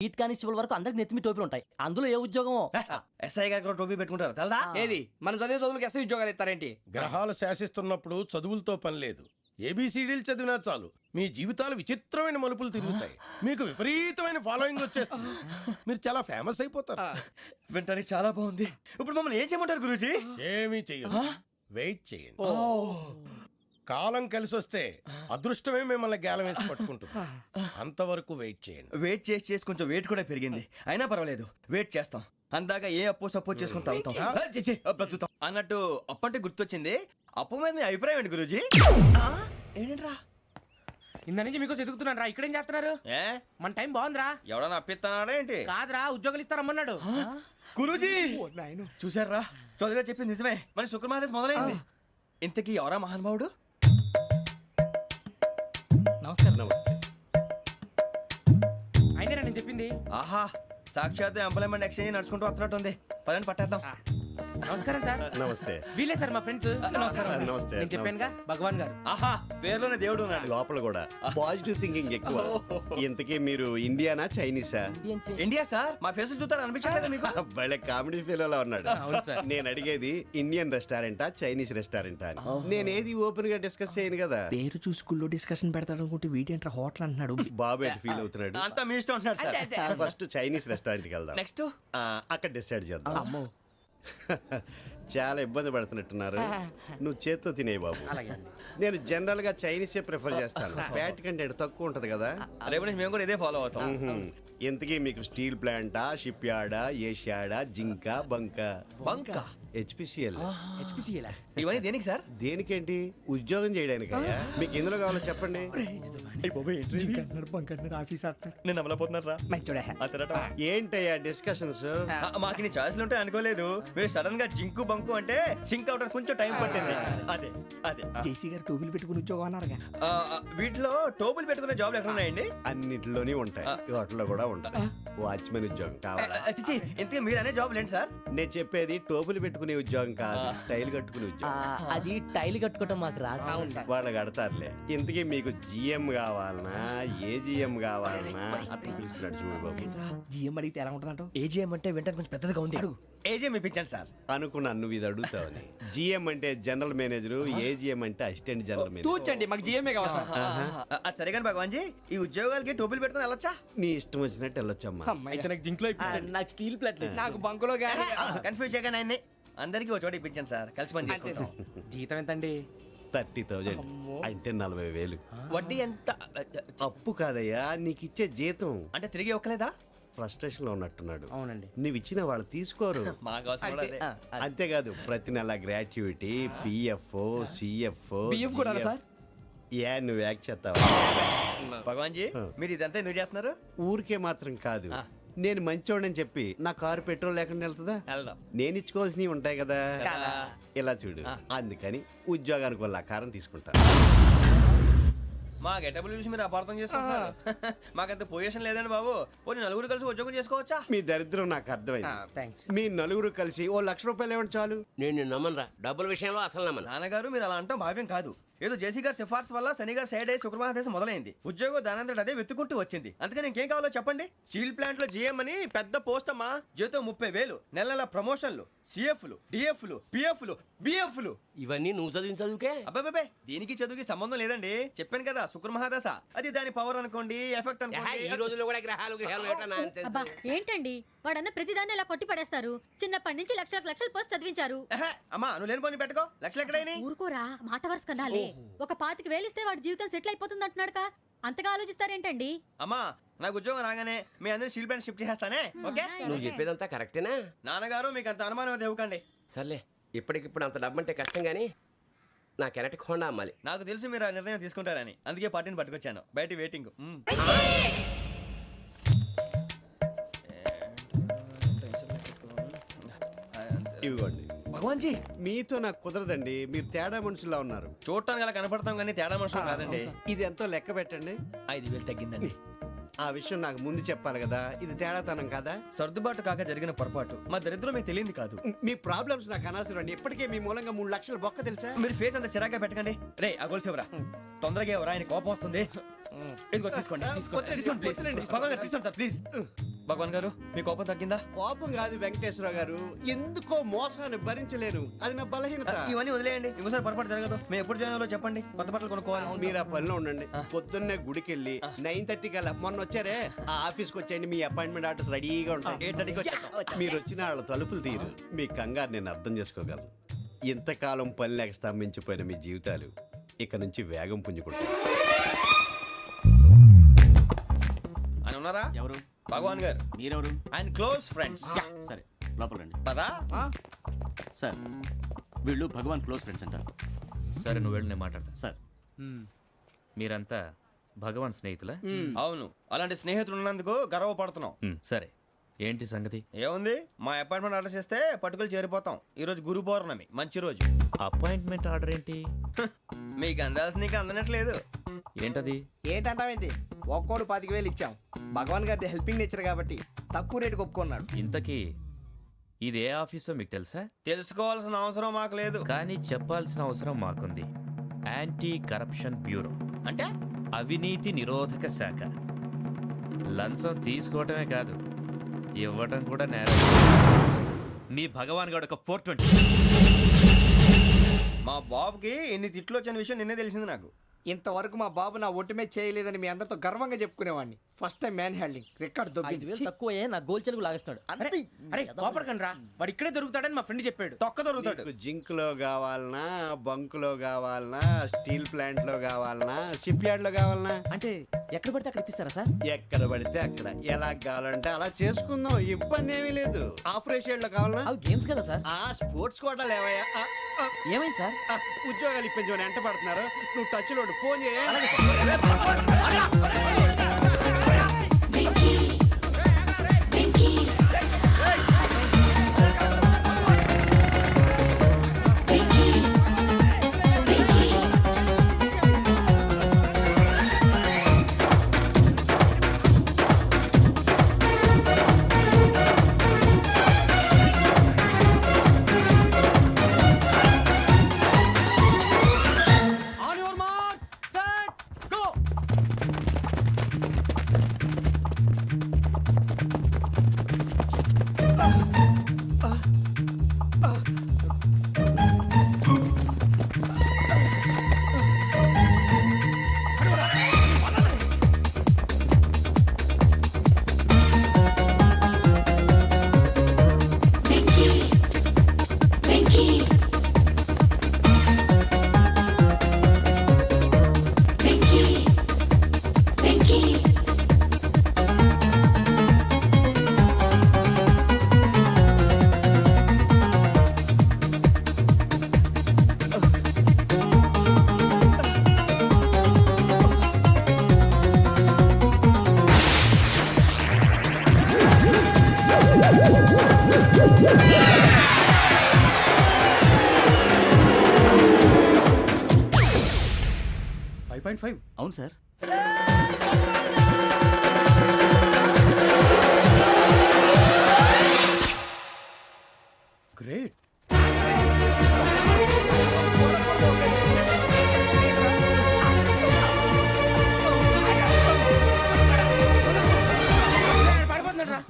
Beat constable వరకు అందరికి నెత్తిమి టోపీలు ఉంటాయి. అందులో ఏ ఉద్యోగం? ఎస్ఐ గారు కూడా టోపీ పెట్టుకుంటారు తెలదా? ఏది మన చదివే చదువులకు ఎస్ఐ ఉద్యోగాలు ఇస్తారేంటి? గ్రహాలు శాసిస్తున్నప్పుడు చదువులతో పని లేదు. ఏబిసిడీలు చదివినా చాలు మీ జీవితాలు విచిత్రమైన మలుపులు తిరుగుతాయి. మీకు విపరీతమైన ఫాలోయింగ్ వచ్చేస్తుంది. మీరు చాలా ఫేమస్ అయిపోతారు. వింటానికి చాలా బాగుంది. ఇప్పుడు మమ్మల్ని ఏం చేయమంటారు గురూజీ? ఏమీ చెయ్యదు, వెయిట్ చేయండి. కాలం కలిసి వస్తే అదృష్టమే మిమ్మల్ని గేలం వేసి పట్టుకుంటుంది. అంతవరకు వెయిట్ చేయండి. వెయిట్ చేసి కొంచెం వెయిట్ కూడా పెరిగింది. అయినా పర్వాలేదు, వెయిట్ చేస్తాం. అందాక ఏ అప్పు సపోర్ట్ చేసుకుని తాగుతాం, బ్రతుకుతాం అన్నట్టు. అప్పు అంటే గుర్తొచ్చింది. అప్పు మీద మీ అభిప్రాయం ఏంటి గురూజీ? ఏంటరా ఇంత నుంచి మీకు ఎదుగుతున్నాను రా. ఇక్కడేం చేస్తున్నారు? ఏ మన టైం బాగుందిరా. ఎవడన్నా అప్పిస్తున్నాడా ఏంటి? కాదురా, ఉద్యోగాలు ఇస్తారమ్మన్నాడు. గురూజీ చూసారా, చౌదరిగా చెప్పింది నిజమే. మరి శుక్రమాదేశ్ మొదలైంది. ఇంతకీ ఎవరా మహానుభావుడు? నమస్కారం. అయినా నేను చెప్పింది. ఆహా, సాక్షాత్ ఎంప్లాయ్మెంట్ ఎక్స్చేంజ్ నడుచుకుంటూ వస్తున్నట్టు ఉంది. పదండి పట్టేద్దాం. నమస్కారం సార్. నమస్తే. వీలే సార్ మా ఫ్రెండ్స్. నమస్కారం. నమస్తే. నేను చెప్పానుగా భగవాన్ గారు. ఆహా, పేర్లోనే దేవుడు ఉన్నాడు. లోపల కూడా పాజిటివ్ థింకింగ్ ఎక్కువ. ఇంతకీ మీరు ఇండియానా చైనీసా? India sir. మా ఫేస్ చూస్తారు అనిపించట్లేదు మీకు? భలే కామెడీ ఫీల్ అలా ఉన్నాడు. అవును సార్. నేను అడిగేది ఇండియన్ రెస్టారెంటా చైనీస్ రెస్టారెంటా అని. నేనేది ఓపెన్ గా డిస్కస్ చేయను కదా. పేరు చూసి స్కూల్లో డిస్కషన్ పెడతాడు అనుకుంటే వీటేంట్రా హోటల్ అంటున్నాడు. బాబు ఎట్ ఫీల్ అవుతున్నాడు. అంతా మీ ఇష్టం అంటున్నాడు సార్. ఫస్ట్ చైనీస్ రెస్టారెంట్ కి వెళ్దాం. నెక్స్ట్ అక్కడ డిసైడ్ చేద్దాం. అమ్మో. చాలా ఇబ్బంది పడుతున్నట్టున్నారు. నువ్వు చేత్తో తినే బాబు. నేను జనరల్ గా చైనీసే ప్రిఫర్ చేస్తాను. ఫ్యాట్ కంటెంట్ తక్కువ ఉంటది కదా. రేపు నుంచి మేము కూడా ఇదే ఫాలో అవుతాం. ఇంతకీ మీకు స్టీల్ ప్లాంటా, షిప్ యార్డా, ఏషియాడా, జింక, బంకా? బంక, హెచ్పిసిఎల్. ఇవన్నీ దేనికి సార్? దేనికేంటి? ఉద్యోగం చేయడానికి. మీకు ఎందులో కావాలో చెప్పండి. నేను అమలపోతున్నారా? ఏంటయ్యా డిస్కషన్స్? మాకు నీ ఛాయిస్లు ఉంటాయి అనుకోలేదు. మీరు సడన్ గా జింకు బంకు అంటే సింక్ అవడానికి కొంచెం టైం పట్టింది. అదే అదే జేసీ గారు టోపీలు పెట్టుకుని ఉద్యోగం అన్నారుగా. వీటిలో టోపులు పెట్టుకునే జాబ్లు ఎక్కడ ఉన్నాయండి? అన్నిటిలోనే ఉంటాయి, వాటిలో కూడా ఉంటాయి. వాచ్మెన్ ఉద్యోగం కావాలా? ఇంతకీ మీరు అనే జాబ్ ఏంటి సార్? నేను చెప్పేది టోపులు పెట్టుకునే ఉద్యోగం కాదు, టైల్ కట్టుకునే ఉద్యోగం. అది టైల్ కట్టుకోవటం మాకు రాదు. వాళ్ళు కడతారులే. ఇంతకీ మీకు జిఎం కావాలనా, ఏ జిఎం కావాలనా? అట్లా పిలుస్తున్నాడు చూడు బాబు. జిఎం అడిగితే ఎలా ఉంటుందంట? ఏజీఎం అంటే వింటానికి కొంచెం పెద్దదిగా ఉంది. ఏజీఎం ఇప్పించండి సార్. అనుకున్నాను నువ్వు ఇది అడుగుతావని. జిఎం అంటే జనరల్ మేనేజర్, ఏజిఎం అంటే అసిస్టెంట్ జనరల్ మేనేజర్. తూచండి, మాకు జిఎంఏ కావాలి సార్. అది సరే కానీ భగవాన్ జీ, ఈ ఉద్యోగాలకి టోపులు పెట్టుకుని వెళ్ళొచ్చా? నీ ఇష్టం వచ్చినట్టు వెళ్ళొచ్చమ్మా. అయితే నాకు జింక్లో నాకు స్టీల్ ప్లేట్ నాకు బంకులో గానీ. కన్ఫ్యూజ్ చేయగానే ఆయన్ని అందరికీ ఒక చోట ఇప్పించండి సార్. కలిసి పని చేసుకుంటాం. జీతం ఎంతండి? 30,000 అంటే 40,000. వడ్డీ ఎంత? అప్పు కాదయ్యా, నీకు ఇచ్చే జీతం. అంటే తిరిగి ఒక్కలేదా? ఫ్రస్ట్రేషన్ లో ఉన్నట్టున్నాడు. అవునండి. నువ్వు ఇచ్చిన వాళ్ళు తీసుకోరు. మాకు అవసరం కూడా అదే. అంతేకాదు ప్రతి నెల గ్రాట్యుటీ, పిఎఫ్, సిఎఫ్. బియ్యం కూడా సార్? ఏ నువ్వు యాక్ చేస్తావా? భగవాన్ జీ, మీరు ఇదంతా ఎందుకు చేస్తున్నారు? ఊరికే మాత్రం కాదు, నేను మంచోడని చెప్పి నా కారు పెట్రోల్ లేకుండా వెళ్తుందా? వెళ్దాం. నేను ఇచ్చుకోవాల్సినవి ఉంటాయి కదా. కదా. ఇలా చూడు, అందుకని ఉద్యోగానికి వాళ్ళ ఆకారం తీసుకుంటా. మా గెటబుల్ చూసి మీరు అపార్థం చేసుకుంటున్నారు. మాకంత పొజిషన్ లేదండి బాబు. పోనీ నలుగురు కలిసి ఉద్యోగం చేసుకోవచ్చా? మీ దరిద్రం నాకు అర్థమైంది. థ్యాంక్స్. మీ నలుగురు కలిసి ఓ ₹1,00,000 ఇవ్వండి చాలు. నేను నమ్మనరా, డబ్బుల విషయంలో అసలు నమ్మను. నాన్నగారు మీరు అలా అంటాం భావ్యం కాదు. ఏదో జేసీ గారి సిఫార్సు వల్ల శని గారు సైడ్ అయ్యి శుక్రమహాదేశం మొదలైంది. ఉద్యోగం దానంతటి అదే వెతుకుంటూ వచ్చింది. అందుకని ఇంకేం కావాలో చెప్పండి. స్టీల్ ప్లాంట్ లో జిఎం అని పెద్ద పోస్ట్ అమ్మా. జీతం 30,000, నెల నెల ప్రమోషన్లు, సిఎఫ్లు, డిఎఫ్లు, పిఎఫ్లు, బిఎఫ్లు. ఇవన్నీ నువ్వు చదివిన చదువుకే. అబ్బాబే, దీనికి చదువుకి సంబంధం లేదండి. చెప్పాను కదా, శుక్రమహాదశ. అది దాని పవర్ అనుకోండి, ఎఫెక్ట్ ఈ అనుకోండి. రోజుల్లో కూడా గ్రహాలు ఏటా nonsense? అబ్బా ఏంటండి వాడన్న ప్రతిదాన్ని ఇలా కొట్టి పడేస్తారు. చిన్నప్పటి నుంచి లక్షల పోస్ట్ చదివించారు. అమ్మా నువ్వు లేని పోనీ పెట్టుకో. లక్షలు ఎక్కడైనా ఊరుకోరా, మాట వరుస కదాలే. ఒక 25,000 ఇస్తే వాడి జీవితం సెటిల్ అయిపోతుంది అంటున్నాడుగా. అంతగా ఆలోచిస్తారేంటండి? అమ్మా నాకు ఉద్యోగం రాగానే మీ అందరూ స్టీల్ ప్లాంట్ షిఫ్ట్ చేస్తానే. ఓకే? నువ్వు చెప్పేదంతా కరెక్టేనా? నాన్నగారు మీకు అంత అనుమానం అయితే ఇవ్వకండి. సర్లే, ఇప్పటికిప్పుడు అంత డబ్బు అంటే కష్టం కానీ నా కెనటిక్ హోండా అమ్మాలి. నాకు తెలుసు మీరు ఆ నిర్ణయం తీసుకుంటారని, అందుకే పార్టీని పట్టుకొచ్చాను. బయట వెయిటింగ్. ఇవ్వండి. భగవాన్ జీ, మీతో నాకు కుదరదండి, మీరు తేడా మనుషుల్లా ఉన్నారు. చూడటానికి అలా కనపడతాం కానీ తేడా మనుషులు కాదండి. ఇది ఎంతో లెక్క పెట్టండి. 5,000 తగ్గిందండి. ఆ విషయం నాకు ముందు చెప్పాలి కదా, ఇది తేడాతనం కదా. సర్దుబాటు కాక జరిగిన పొరపాటు మా దరిద్రం మీకు తెలియంది కాదు. మీ ప్రాబ్లమ్స్ నాకు అనవసరం అండి. ఇప్పటికే మీ మూలంగా 3 లక్షల బొక్క తెలుసా. మీరు ఫేస్ అంత చిరాగ్గా పెట్టకండి. రే ఆ గొలుసు ఎవరా, తొందరగా ఎవరా, ఆయన కోపం వస్తుంది. ఇదిగో తీసుకోండి, తీసుకోండి ప్లీజ్. భగవాన్ గారు తీసుకోండి సార్ ప్లీజ్. భగవాన్ గారు మీ కోపం తగ్గిందా? కోపం కాదు వెంకటేశ్వర గారు, ఎందుకో మోసాన్ని భరించలేను, అది నా బలహీనత. ఇవన్నీ వదిలేయండి, ఇంకోసారి పొరపాటు జరగదు. మేము ఎప్పుడు జాయిన్ అవ్వాలో చెప్పండి, కొత్త బట్టలు కొనుక్కోవాలి. మీరు ఆ పనిలో ఉండండి. పొద్దున్నే గుడికి వెళ్ళి 9:30 కల్లా, మొన్న వచ్చారే ఆ ఆఫీస్కి వచ్చేయండి, మీ అపాయింట్మెంట్ ఆర్డర్స్ రెడీగా ఉంటాయి. 8:30కి వచ్చేస్తాం. మీరు వచ్చిన వాళ్ళ తలుపులు తీరు. మీ కంగారు నేను అర్థం చేసుకోగలను. ఇంతకాలం పని లేక స్తంభించిపోయిన మీ జీవితాలు ఇక నుంచి వేగం పుంజుకుంటాయి. ఆయన ఉన్నారా? ఎవరు? భగవాన్ గారు. మీరెవరు? ఆయన క్లోజ్ ఫ్రెండ్స్. సరే లోపల రండి. పదా సార్ వీళ్ళు భగవాన్ క్లోజ్ ఫ్రెండ్స్ అంటారు. సరే నువ్వు వెళ్ళి నేను మాట్లాడతా. సార్ మీరంతా భగవాన్ స్నేహితులా? అవును, అలాంటి స్నేహితులు ఉన్నందుకు గర్వపడుతున్నాం. సరే ఏంటి సంగతి? ఏముంది, మా అపాయింట్మెంట్ ఆర్డర్ చేస్తే పట్టుకులు చేరిపోతాం. ఈ రోజు గురు పౌర్ణమి, మంచి రోజు. అపాయింట్మెంట్ ఆర్డర్ ఏంటి? మీకు అందాల్సిన నీకు అందనట్లేదు. ఏంటది? ఏంటంటావేంటి? ఒక్కోడు 25,000 ఇచ్చాం. భగవాన్ గారి హెల్పింగ్ నేచర్ కాబట్టి తక్కువ రేటుకి ఒప్పుకున్నాడు. ఇంతకీ ఇది ఏ ఆఫీసో మీకు తెలుసా? తెలుసుకోవాల్సిన అవసరం మాకు లేదు. కానీ చెప్పాల్సిన అవసరం మాకుంది. యాంటీ కరప్షన్ బ్యూరో అంటే అవినీతి నిరోధక శాఖ. లంచం తీసుకోవటమే కాదు, ఇవ్వటం కూడా నేరం. మీ భగవాన్ గారు ఒక 420. మా బాబుకి ఎన్ని తిట్లు వచ్చిన విషయం నిన్నే తెలిసింది నాకు. ఇంతవరకు మా బాబు నా ఒట్టుమే చేయలేదని మీ అందరితో గర్వంగా చెప్పుకునేవాడిని. First time man handing record 5,000 దొబ్బింది. తక్కువే నా గోల్ చెలుగు లాగేస్తున్నాడు. అంతే. అరే కోపడకండి రా, వాడు ఇక్కడే దొరుకుతాడని మా ఫ్రెండ్ చెప్పాడు. తొక్క దొరుకుతాడు. మీకు జింక్ లో కావాలనా, బంక్ లో కావాలనా, స్టీల్ ప్లాంట్ లో కావాలనా, షిప్ యార్డ్ లో కావాలనా, అంటే ఎక్కడ పడితే అక్కడ ఇప్పిస్తారా సార్? ఎక్కడ పడితే అక్కడ ఎలా కావాలంటే అలా చేసుకుందాం, ఇబ్బంది ఏమీ లేదు. ఆపరేషన్ లో కావాలనా, అవి గేమ్స్ కదా సార్. ఆ స్పోర్ట్స్ కోటా లేవయ్యా. ఏమైంది సార్? ఉద్యోగాలు ఇప్పించమని ఎంట పడుతున్నారు. నువ్వు టచ్ లో ఫోన్ చేయ. On your mark set go. అవును సార్. గ్రేట్.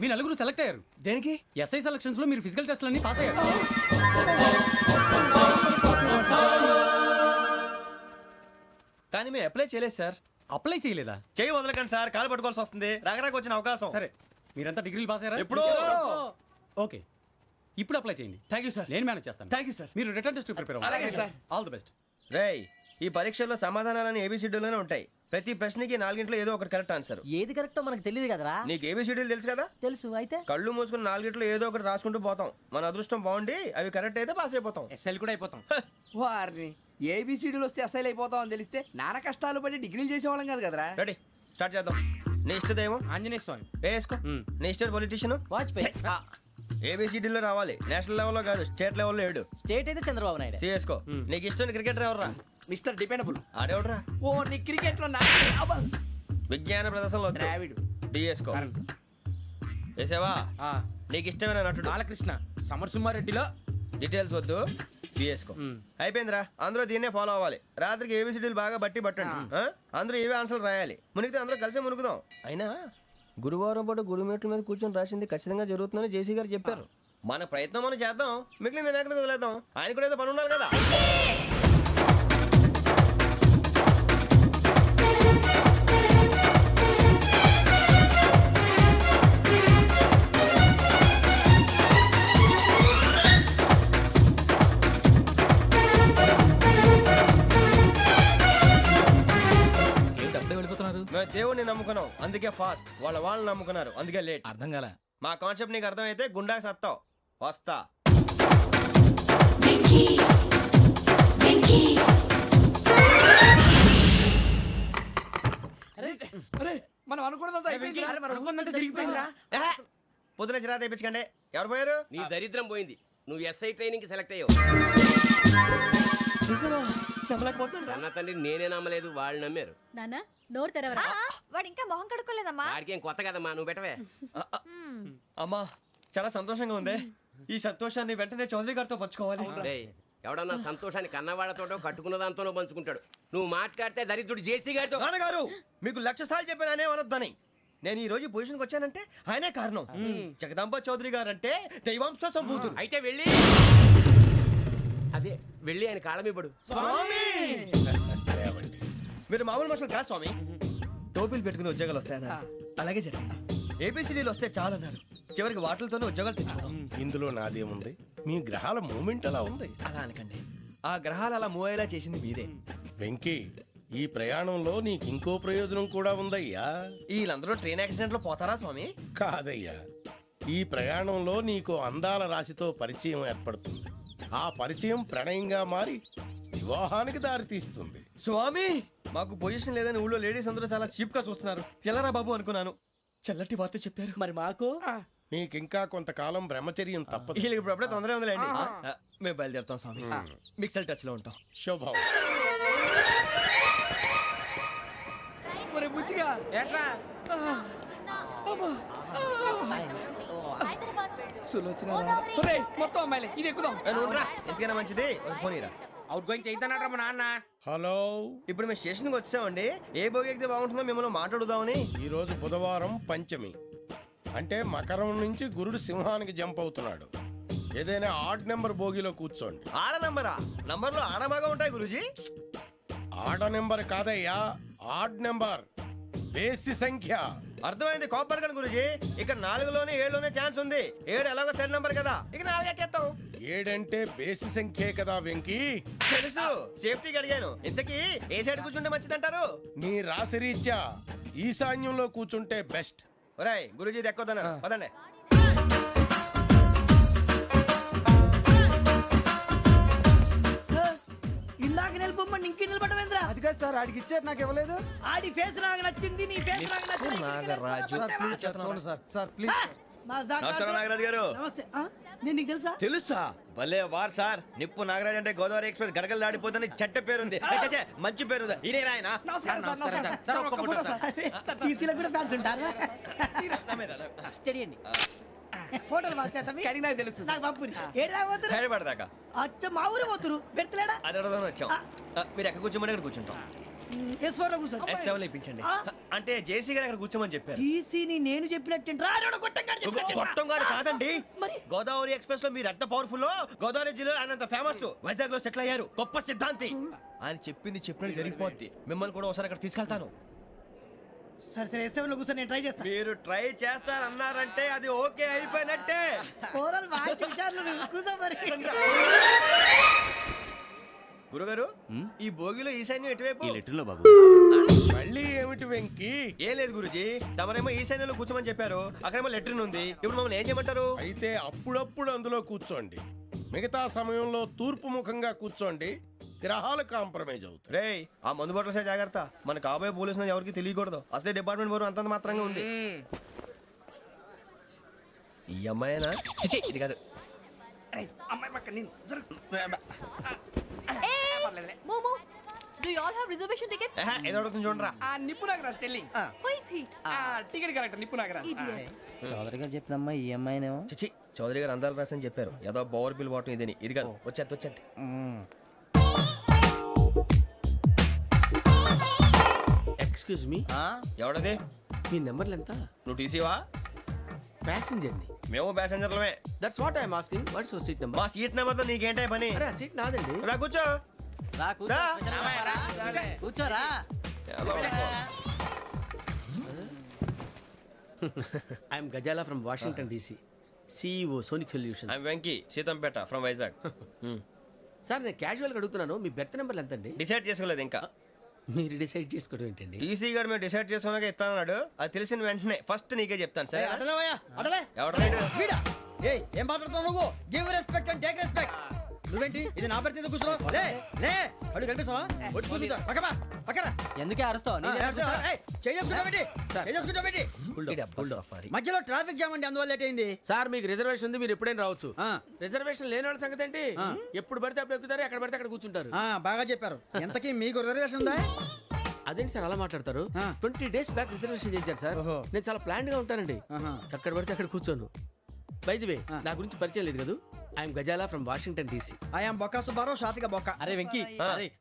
మీ నలుగురు సెలెక్ట్ అయ్యారు. దేనికి? ఎస్ఐ సెలక్షన్స్ లో మీరు ఫిజికల్ టెస్ట్ అన్ని పాస్ అయ్యారు. కానీ మేము అప్లై చేయలేదు సార్. అప్లై చేయలేదా? చేయి వదలకండి సార్, కాలు పట్టుకోవాల్సి వస్తుంది. రాగరాకు వచ్చిన అవకాశం. సరే మీరంతా డిగ్రీలు పాస్ అయ్యారా? ఎప్పుడో. ఓకే ఇప్పుడు అప్లై చేయండి. Thank you sir. నేను మేనేజ్ చేస్తాను. Thank you sir. మీరు రిటర్న్ టెస్ట్ ప్రిపేర్ అలాగే అవ్వండి. సార్. All the best. రేయ్, ఈ పరీక్షల్లో సమాధానాలని ఏబిసిడ్యూల్లోనే ఉంటాయి. ప్రతి ప్రశ్నకి 4 ఏదో ఒకటి కరెక్ట్ ఆన్సర్. ఏది కరెక్టో మనకు తెలియదు కదరా. నీకు ఏబిసిడ్యూల్ తెలుసు కదా? తెలుసు. అయితే కళ్ళు మూసుకుని 4 ఏదో ఒకటి రాసుకుంటూ పోతాం. మన అదృష్టం బాగుండి అవి కరెక్ట్ అయితే పాస్ అయిపోతాం. ఎస్ఎల్ కూడా అయిపోతాం. వారిని ఏబిసిడీలు వస్తే ఎస్ఐలు అయిపోతాం అని తెలిస్తే నాన్న కష్టాలు పడి డిగ్రీలు చేసేవాళ్ళం కాదు కదరా. రెడీ, స్టార్ట్ చేద్దాం. నీ ఇష్టదేమో ఆంజనేయ స్వామి. వేసుకో. నీ ఇష్ట పొలిటీషియన్ వాజ్పేయి. ఏబిసిడీలో రావాలి, నేషనల్ లెవెల్లో కాదు, స్టేట్ లెవెల్లో 7. స్టేట్ అయితే చంద్రబాబు నాయుడు. సిఎస్కో. నీకు ఇష్టం క్రికెటర్ ఎవర్రా? Mister dependable. ఆడేవడరా? ఓ నీ క్రికెట్ లో నా విజ్ఞాన ప్రదర్శనలో ద్రావిడు. డిఎస్కో వేసావా నీకు ఇష్టమైన నటుడు బాలకృష్ణ సమర్సింహారెడ్డిలో డీటెయిల్స్ వద్దు బిఎస్కో అయిపోయిందిరా అందరూ దీన్నే ఫాలో అవ్వాలి రాత్రికి ఏబిసిడీలు బాగా బట్టి పట్టండి ఆ? అందరూ ఏవే ఆన్సర్లు రాయాలి మునిగితే అందరూ కలిసి మునుగుదాం అయినా గురువారం పాటు గురుమేట్ల మీద కూర్చొని రాసింది ఖచ్చితంగా జరుగుతుందని జేసీ గారు చెప్పారు మన ప్రయత్నం మనం చేద్దాం మిగిలింది నేను ఎక్కడికి వదిలేద్దాం ఆయన కూడా ఏదో పని ఉండాలి కదా మేము దేవుడిని నమ్ముకున్నాం అందుకే ఫాస్ట్ వాళ్ళు నమ్ముకున్నారు అందుకే లేట్ అర్థం కాలే మా కాన్సెప్ట్ నీకు అర్థమైతే గుండా సత్తావు వస్తా అరే మనం అనుకున్నదంతా అయిపోయింది. అనుకున్నదంతా జరిగిపోయిందిరా. ఏహే, పొద్దున చిరా తెప్పించకండి ఎవరు పోయారు నీ దరిద్రం పోయింది నువ్వు ఎస్ఐ ట్రైనింగ్ కి సెలెక్ట్ అయ్యావు అన్న తండ్రి నేనే నమ్మలేదు వాళ్ళు నమ్మారు నాన్న నోరు తెరవరా వాడు ఇంకా మొహం కడుక్కోలేదమ్మా. వాడికి ఏం కొత్త కదమ్మా నువ్వు పెట్టవే అమ్మా చాలా సంతోషంగా ఉంది ఈ సంతోషాన్ని వెంటనే చౌదరి గారితో పంచుకోవాలి డేయ్, ఎవడన్నా సంతోషాన్ని కన్నవాడతోటో కట్టుకున్న దాంతోనో పంచుకుంటాడు నువ్వు మాట్లాడితే దరిద్రుడు జేసీ గారితో నాన్నగారు మీకు 1,00,000 సార్లు చెప్పాను అనే అనొద్దని నేను ఈ రోజు పొజిషన్కి వచ్చానంటే ఆయనే కారణం జగదాంబ చౌదరి గారు అంటే దైవాంశ సంభూతుడు అయితే వెళ్ళి అదే వెళ్ళి ఆయన కాళమివ్వడు మీరు మామూలు మనుషులు కాదు స్వామి టోపీలు పెట్టుకుని ఉద్యోగాలు వస్తాయన్నారు అలాగే జరిగింది ఏపీసీడీలు వస్తే చాలన్నారు చివరికి వాటిలతోనే ఉద్యోగాలు తెచ్చుకున్నాం ఇందులో నాదేముంది మీ గ్రహాల మూమెంట్ అలా ఉంది. అలా అనకండి ఆ గ్రహాలు అలా మూవ్ అయ్యేలా చేసింది మీరే వెంకీ ఈ ప్రయాణంలో నీకు ఇంకో ప్రయోజనం కూడా ఉందయ్యా. వీళ్ళందరూ ట్రైన్ యాక్సిడెంట్ లో పోతారా స్వామి కాదయ్యా, ఈ ప్రయాణంలో నీకు అందాల రాశితో పరిచయం ఏర్పడుతుంది. ఆ పరిచయం ప్రణయంగా మారి వివాహానికి దారితీస్తుంది. స్వామి మాకు పొజిషన్ లేదని ఊళ్ళో లేడీస్ అందరూ చాలా చీప్ గా చూస్తున్నారు ఎలారా బాబు అనుకున్నాను చల్లటి వార్త చెప్పారు మరి మాకు నీకింకా కొంతకాలం బ్రహ్మచర్యం తప్పదు. వీళ్ళకి ఇప్పుడు అప్పుడే తొందరగా ఉందిలేండి మేము బయలుదేరుతాం స్వామి మిక్సెల్ టచ్ లో ఉంటాం శుభం. ఒరే బుచ్చిగా ఏట్రా సులోచన ఒరే మొత్తం అమ్మాయిలే ఇది ఎక్కుదాం ఎందుకైనా మంచిది ఒక ఫోన్ ఇరా అవుట్ గోయింగ్ చేద్దానట్రా మా నాన్న. హలో, ఇప్పుడు మేము స్టేషన్కి వచ్చామండి ఏ బోగి ఎక్కితే బాగుంటుందో మిమ్మల్ని మాట్లాడుదామని ఈరోజు బుధవారం పంచమి అంటే మకరం నుంచి గురుడు సింహానికి జంప్ అవుతున్నాడు. ఏదైనా ఆడ్ నెంబర్ బోగిలో కూర్చోండి. ఆడ నంబరా నంబర్లో ఆడ బాగా ఉంటాయి గురూజీ ఆడ నెంబర్ కాదయ్యా, ఆడ్ నెంబర్ బేసి సంఖ్య. అర్థమైంది కాపర్ కానీ గురూజీ ఇక్కడ 4లోనే 7లోనే ఛాన్స్ ఉంది 7 ఎలాగో సెడ్ నంబర్ కదా ఇక 4 ఎక్కేస్తాం. 7 అంటే బేసి సంఖ్యే కదా వెంకీ. తెలుసు సేఫ్టీకి అడిగాను ఇంతకీ ఏ సైడ్ కూర్చుంటే మంచిదంటారు నీ రాశి రీత్యా ఈశాన్యంలో కూర్చుంటే బెస్ట్. ఒరాయ్ గురూజీ దెక్కొద్దన్నారు పదండి ఇందాక నిలబొమ్మని ఇంకే నిలబడమేంద్రా అది కాదు సార్ ఆడికి ఇచ్చారు నాకు ఇవ్వలేదు. ఆడి ఫేస్ నాకు నచ్చింది నీ ఫేస్ నాకు నచ్చింది నాగరాజు సార్ ప్లీజ్ నమస్కారం నాగరాజు గారు నమస్తే నేను నీకు తెలుసా తెలుసా భలే వార్ సార్ నిప్పు నాగరాజ్ అంటే గోదావరి ఎక్స్ప్రెస్ గడగలు దాడిపోతుంది చెట్ట పేరుంది ఛే, మంచి పేరు ఇదేనా ఆయన నమస్కారం సార్ నమస్కారం సార్ ఒక్క ఫోటో సార్ టీసీలో కూడా ఫ్యాన్స్ ఉంటారా స్టడీ అండి ఫోటోలు మార్చేస్తాం కడిగి నాకు తెలుసు నాకు పంపుని ఏడా పోతురు హైదరాబాద్ అచ్చ మా ఊరు పోతురు పెడతలేడా అది అడగదామని వచ్చాం మీరు ఎక్కడ కూర్చోమని అక్కడ కూర్చుంటాం S4 లో కూర్చో S7 లో ఇప్పించండి అంటే జేసీ గారు అక్కడ కూర్చోమని చెప్పారు టీసీని నేను చెప్పినట్టు గొట్టంగాడు కాదండి మరి? గోదావరి ఎక్స్ప్రెస్ లో మీరు ఎంత పవర్ఫుల్ గోదావరి జిల్లా ఆయన ఫేమస్ వైజాగ్ లో సెటిల్ అయ్యారు గొప్ప సిద్ధాంతి ఆయన చెప్పింది చెప్పినట్టు జరిగిపోద్ది మిమ్మల్ని కూడా ఒకసారి అక్కడ తీసుకెళ్తాను సరే సరే S7 లో కూర్చొని నేను ట్రై చేస్తాను మీరు ట్రై చేస్తారన్నారంటే అది ఓకే అయిపోయినట్టే ఓవరాల్ బాగా చూశారు కూర్చో మరి గురుగారు ఈ భోగిలో ఈశాన్యం ఎటువైపు ఈ లెటర్లో బాబు మళ్ళీ ఏమిటి వెంకీ? ఏం లేదు గురుజీ తమరేమో ఈశాన్యంలో కూర్చోమని చెప్పారు అక్కడేమో లెటర్ ఉంది ఇప్పుడు మమ్మల్ని ఏం చేయమంటారు అయితే అప్పుడప్పుడు అందులో కూర్చోండి, మిగతా సమయంలో తూర్పు ముఖంగా కూర్చోండి. గ్రహాలు కాంప్రమైజ్ అవుతాయి. రేయ్ ఆ మందు బట్టలసే జాగ్రత్త మన కాబోయే పోలీసులు ఎవరికి తెలియకూడదు అసలే డిపార్ట్మెంట్ బోరు అంతంత మాత్రంగా ఉంది ఈ అమ్మాయినా చిచి, ఇది కాదు అమ్మాయి పక్క నేను మోమో do you all have reservation tickets ఏదో అడుగుతుంది చూడరా ఆ నిప్పు నాకు స్టెల్లింగ్ who is is he? Ticket correct నిప్పు నాగరాజ్ చౌదరి గారు చెప్పినమ్మా ఈ అమ్మాయినేమో. చిచి చౌదరి గారు అందాలు రాసని చెప్పారు ఏదో బోర్ బిల్ వాటం ఇదని ఇది కాదు వచ్చేది ఎక్స్క్యూజ్ మీ, ఎవడది మీ నెంబర్లు ఎంత? నువ్వు టీసీవా ప్యాసింజర్ ని. మేము ప్యాసెంజర్లమే that's what I'm asking. What's your seat number? మా సీట్ నెంబర్ తో నీకేంటే పని అరే ఆ సీట్ నాదండి. రా కూర్చో రా కూర్చో. కూర్చోరా. I'm Gazala from Washington DC, CEO sonic solution. I'm Venky Seethampeta from Vizag sir నేను క్యాజువల్గా అడుగుతున్నాను, మీ బెర్త్ నెంబర్ ఎంత అండి? డిసైడ్ చేసుకోలేదు ఇంకా మీరు డిసైడ్ చేసుకోవడం ఏంటండి? టీసీ గారు మేము డిసైడ్ చేసుకున్నాక ఇస్తానన్నాడు అది తెలిసిన వెంటనే ఫస్ట్ నీకే చెప్తాను సరే అటలేవయ్యా అటలే. ఎవడలేడు వీడా? ఏయ్ ఏం మాట్లాడుతున్నావు నువ్వు? Give respect and take respect. నువ్వేంటి ఇది నా పరిస్థితి కూర్చున్నావు? లే లే అడుగు కనిపిస్తావా? వచ్చి కూర్చుంటా పక్కమా పక్కరా. ఎందుకే అరుస్తావు? మధ్యలో ట్రాఫిక్ జామ్ అండి అందువల్ల లేట్ అయింది. సార్ మీకు రిజర్వేషన్ ఉంది, మీరు ఎప్పుడైనా రావచ్చు. రిజర్వేషన్ లేని వాళ్ళ సంగతి ఏంటి? ఎప్పుడు పడితే అప్పుడు ఎక్కుతారు, ఎక్కడ పడితే అక్కడ కూర్చుంటారు. బాగా చెప్పారు. ఎంతకీ మీకు రిజర్వేషన్ ఉందా? అదేంటి సార్ అలా మాట్లాడతారు? 20 days బ్యాక్ రిజర్వేషన్ చేశారు సార్. నేను చాలా ప్లాన్డ్ గా ఉంటానండి, ఎక్కడ పడితే అక్కడ కూర్చోను. బై ది వే నా గురించి పరిచయం లేదు కదా, I'm Gazala from Washington DC. I'm బొక్క సుబ్బారావు షార్ట్ గా బొక్క. అరే వెంకీ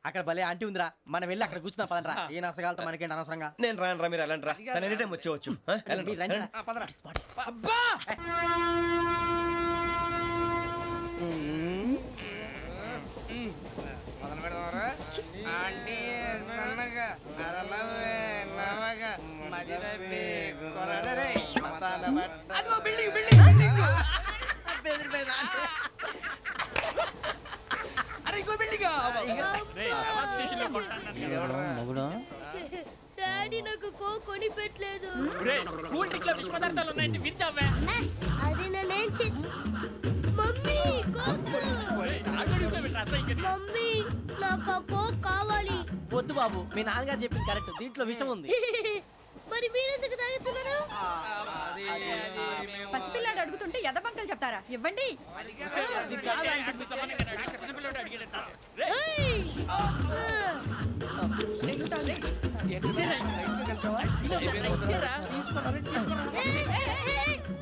అక్కడ భలే ఆంటీ ఉందిరా, మనం వెళ్ళి అక్కడ కూర్చున్నా పదనరా. ఏ నసగాలతో మనకేంటి అనవసరంగా. నేను రాను రా మీరు వెళ్ళండి రా తన ఎనీ టైం వచ్చేవచ్చు అబ్బా డాడీ నాకు కోక్ కొని పెట్టలేదు. అది నేనేం మమ్మీ కోక్. మమ్మీ నాకు ఆ కోక్ కావాలి. వద్దు బాబు, మీ నాన్నగారు చెప్పింది కరెక్ట్, దీంట్లో విషయం ఉంది. మరి మీరెందుకు తాగుతున్నారు? పసిపిల్లాడు అడుగుతుంటే ఎదబంకలు చెప్తారా? ఇవ్వండి. ఏయ్!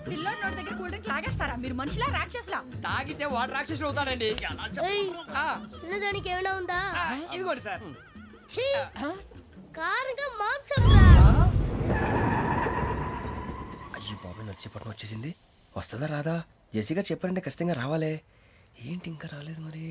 పిల్లోడి నోటి దగ్గర కూల్ డ్రింక్ లాగేస్తారా? మీరు మనుషులా రాక్షసులా? తాగితే వాడు రాక్షసుడు అవుతాడండి. ఏయ్! తినడానికి ఏమైనా ఉందా? ఇదిగోండి సార్. ఛీ! కారంగా మాంసం రా. అయ్యో బాబాయ్ నడిచేపట్నం వచ్చేసింది వస్తుందా రాదా జేసీ గారు చెప్పారంటే ఖచ్చితంగా రావాలే ఏంటి ఇంకా రాలేదు మరి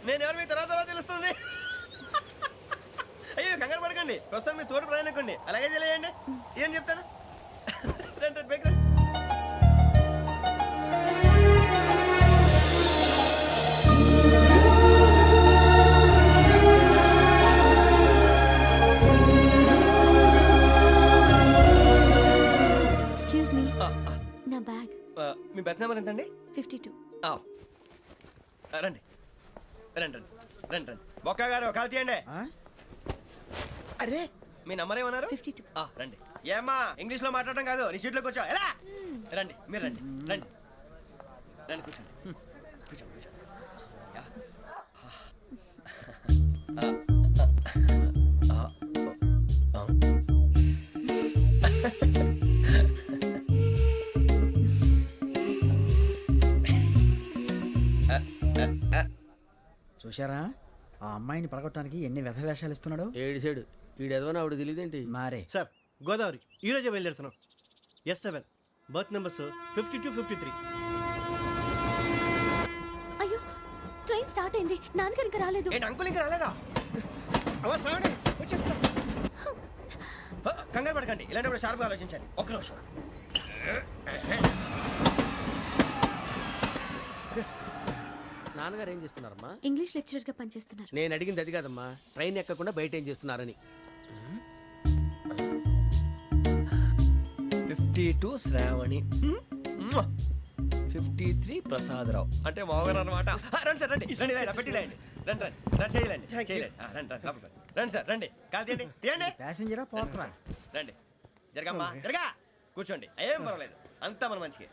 నేను ఎవరు మీ తర్వాత తెలుస్తుంది అయ్యో కంగారు పడకండి ప్రస్తుతం మీ తోటి ప్రయాణకండి అలాగే తెలియండి ఏం చెప్తాను రండి రండి బైక్ రండి ఎక్స్క్యూజ్ మీ నా బ్యాగ్ మీ బెత్ నెంబర్ ఎంతండి 52 రండి రండి రండి రండి రండి బొక్క గారు కాల్ తీయండి అరే మీ నంబర్ ఏమన్నారు 52 రండి ఏమ్మా ఇంగ్లీష్ లో మాట్లాడడం కాదు నీ సీట్లో కూర్చో ఎలా రండి మీరు రండి రండి రండి కూర్చోండి కూర్చోండి కూర్చోండి యా. చూశారా ఆ అమ్మాయిని పడగొట్టడానికి ఎన్ని వ్యధ వేషాలు ఇస్తున్నాడు ఏడు సైడు వీడు ఎదవని ఆవిడ తెలియదేంటి మారే సార్ గోదావరి ఈరోజే బయలుదేరుతున్నాం S7 బర్త్ నెంబర్స్ 52 53 స్టార్ట్ అయింది. నాన్నగారు ఇంకా రాలేదు. ఏంటి అంకుల్ ఇంకా రాలేదా? కంగారు పడకండి, ఇలాంటప్పుడు షార్ప్గా ఆలోచించండి. ఒక్క నిమిషం. నాన్నగారు ఏం చేస్తున్నారమ్మా? ఇంగ్లీష్ లెక్చరర్ గా పనిచేస్తున్నారు. నేను అడిగింది అది కాదమ్మా, ట్రైన్ ఎక్కకుండా బయట ఏం చేస్తున్నారని. 52 శ్రావణి, 53 ప్రసాదరావు అంటే మామగారు అనమాట. రండి సార్, రండి రండి, ఇలా పెట్టి లేండి. రండి రండి రండి, చేయలేండి చేయలేండి. రండి రండి లోపలికి రండి. రండి సార్, రండి, కాలు తీయండి తీయండి. ప్యాసింజరా పోట్రా. రండి, జరగమ్మా జరగా, కూర్చోండి, ఏం పర్వాలేదు, అంతా మన మంచికి.